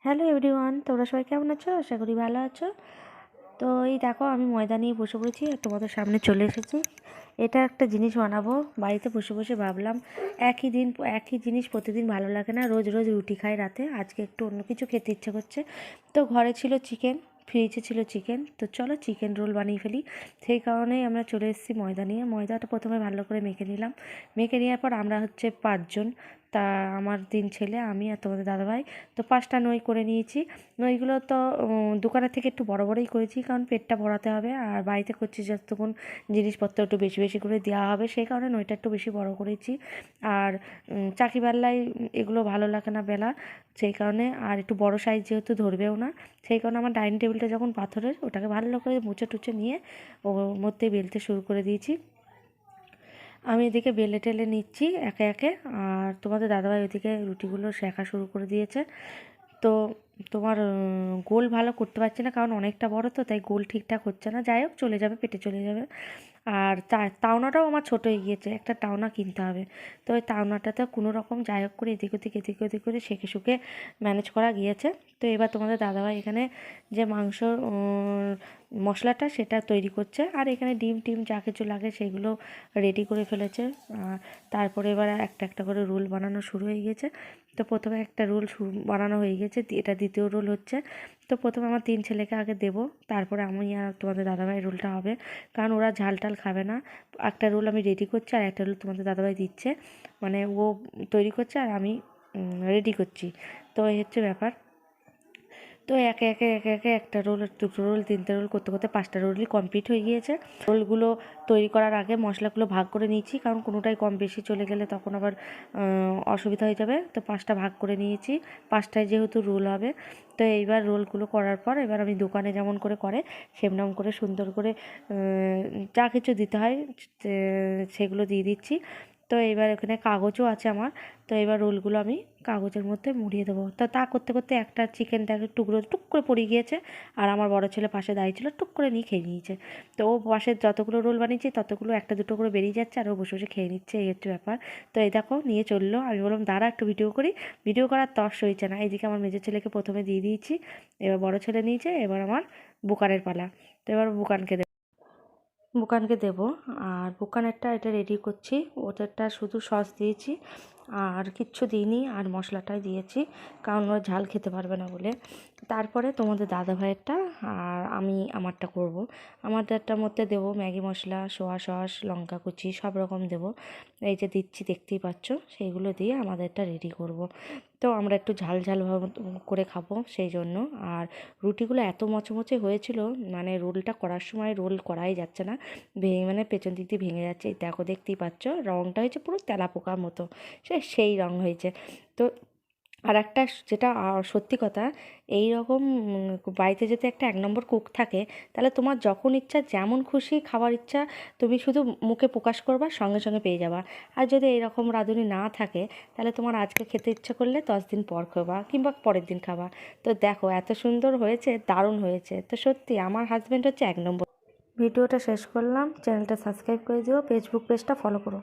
Hello everyone, তোমরা সবাই কেমন আছো? আশা করি ভালো আছো। তো এই দেখো, আমি ময়দা নিয়ে বসে পড়েছি আর তোমাদের সামনে চলে এসেছি। এটা একটা জিনিস বানাবো। বাড়িতে বসে বসে ভাবলাম একই জিনিস প্রতিদিন ভালো লাগে না, রোজ রোজ রুটি খাই রাতে, আজকে একটু অন্য কিছু খেতে ইচ্ছে করছে। তো ঘরে ছিল চিকেন, ফ্রিজে ছিল চিকেন, তো চলো চিকেন রোল বানিয়ে ফেলি। সেই কারণেই আমরা চলে এসেছি ময়দা নিয়ে। ময়দাটা প্রথমে ভালো করে মেখে নিলাম। মেখে নেওয়ার পর আমরা হচ্ছে 5 জন, তা আমার 3 ছেলে, আমি আর তোমাদের দাদাভাই। তো 5টা নই করে নিয়েছি। নইগুলো তো দোকানের থেকে একটু বড় বড়ই করেছি, কারণ পেটটা ভরাতে হবে, আর বাড়িতে করছি যতক্ষণ জিনিসপত্র একটু বেশি বেশি করে দেওয়া হবে, সেই কারণে নইটা একটু বেশি বড় করেছি। আর চাকি বেল্লায় এগুলো ভালো লাগে না বেলা, সেই কারণে। আর একটু বড় সাইজ যেহেতু ধরবেও না, সেই কারণে আমার ডাইনিং টেবিলটা যখন পাথরের, ওটাকে ভালো করে মুছে টুচে নিয়ে ওর মধ্যে বেলতে শুরু করে দিয়েছি। আমি এদিকে বেলে টেলে নিচ্ছি একে একে, আর তোমাদের দাদাভাই ওইদিকে রুটিগুলো সেঁকা শুরু করে দিয়েছে। তো তোমার গোল ভালো করতে পারছি না, কারণ অনেকটা বড়, তো তাই গোল ঠিকঠাক হচ্ছে না। যাই হোক, চলে যাবে, পেটে চলে যাবে। আর তাওনাটাও আমার ছোটো হয়ে গিয়েছে, একটা তাওনা কিনতে হবে। তো ওই তাওনাটাতে কোনো রকম যাই হোক করে এদিক ওদিক করে সেঁকে শুকে ম্যানেজ করা গিয়েছে। তো এবার তোমাদের দাদাভাই এখানে যে মাংসর মশলাটা সেটা তৈরি করছে, আর এখানে ডিম টিম যা কিছু লাগে সেগুলো রেডি করে ফেলেছে। তারপরে এবার একটা একটা করে রোল বানানো শুরু হয়ে গেছে। তো প্রথমে একটা রোল বানানো হয়ে গেছে, এটা দ্বিতীয় রোল হচ্ছে। তো প্রথমে আমার 3 ছেলেকে আগে দেবো, তারপরে আমি আর তোমাদের দাদাভাই রোলটা হবে, কারণ ওরা ঝাল টাল খাবে না। একটা রোল আমি রেডি করছি, আর একটা রোল তোমাদের দাদাভাই দিচ্ছে, মানে ও তৈরি করছে আর আমি রেডি করছি। তো এই হচ্ছে ব্যাপার। তো একে একে একটা রোল, দুটো রোল, 3টে রোল করতে করতে 5টা রোলই কমপ্লিট হয়ে গিয়েছে। রোলগুলো তৈরি করার আগে মশলাগুলো ভাগ করে নিয়েছি, কারণ কোনোটাই কম বেশি চলে গেলে তখন আবার অসুবিধা হয়ে যাবে। তো 5টা ভাগ করে নিয়েছি, 5টায় যেহেতু রোল হবে। তো এইবার রোলগুলো করার পর এবার আমি দোকানে যেমন করে সেরকম করে সুন্দর করে যা কিছু দিতে হয় সেগুলো দিয়ে দিচ্ছি। তো এবার এখানে কাগজও আছে আমার। তো এবার রোলগুলো আমি কাগজের মধ্যে মুড়িয়ে দেবো। তো তা করতে করতে একটা চিকেনটাকে টুকরো টুক করে পড়ে গিয়েছে, আর আমার বড় ছেলে পাশে দাঁড়িয়েছিল, টুক করে নিয়ে খেয়ে নিয়েছে। তো ও পাশে যতগুলো রোল বানিয়েছি ততগুলো একটা দুটো করে বেরিয়ে যাচ্ছে, আর ও বসে বসে খেয়ে নিচ্ছে, এই হচ্ছে ব্যাপার। তো এই দেখো নিয়ে চললো, আমি বললাম দাঁড়া একটু ভিডিও করি। ভিডিও করার তর্স হয়েছে না। এইদিকে আমার মেজো ছেলেকে প্রথমে দিয়ে দিয়েছি, এবার বড় ছেলে নিয়েছে, এবার আমার বুকানের পালা। তো এবার বুকানকে দেবো। আর বুকানেরটা এটা রেডি করছি, ওদেরটা শুধু সস দিয়েছি আর কিচ্ছু দিইনি, আর মশলাটাই দিয়েছি, কারণ ওরা ঝাল খেতে পারবে না বলে। তারপরে তোমাদের দাদাভাইয়েরটা আর আমি আমারটা করব। আমাদেরটার মধ্যে দেবো ম্যাগি মশলা, সোয়া সস, লঙ্কা কুচি সব রকম দেবো। এই যে দিচ্ছি দেখতেই পাচ্ছ, সেইগুলো দিয়ে আমাদেরটা রেডি করব। তো আমরা একটু ঝাল ঝাল করে খাবো সেই জন্য। আর রুটিগুলো এত মচমচে হয়েছিল, মানে রোলটা করার সময় রোল করাই যাচ্ছে না, ভেঙে মানে পেছন দিক দিয়ে ভেঙে যাচ্ছে। এই দেখো দেখতেই পাচ্ছ, রঙটা হয়েছে পুরো তেলাপোকার মতো, সেই রঙ হয়েছে। তো আর একটা যেটা সত্যি কথা, এই রকম বাড়িতে যদি একটা 1 নম্বর কুক থাকে, তাহলে তোমার যখন ইচ্ছা যেমন খুশি খাবার ইচ্ছা তুমি শুধু মুখে প্রকাশ করবা, সঙ্গে সঙ্গে পেয়ে যাবা। আর যদি এইরকম রাঁধুনি না থাকে, তাহলে তোমার আজকে খেতে ইচ্ছা করলে 10 দিন পর খাবা, কিংবা পরের দিন খাবা। তো দেখো এত সুন্দর হয়েছে, দারুণ হয়েছে। তো সত্যি আমার হাজব্যান্ড হচ্ছে 1 নম্বর। ভিডিওটা শেষ করলাম, চ্যানেলটা সাবস্ক্রাইব করে দিও, ফেসবুক পেজটা ফলো করো।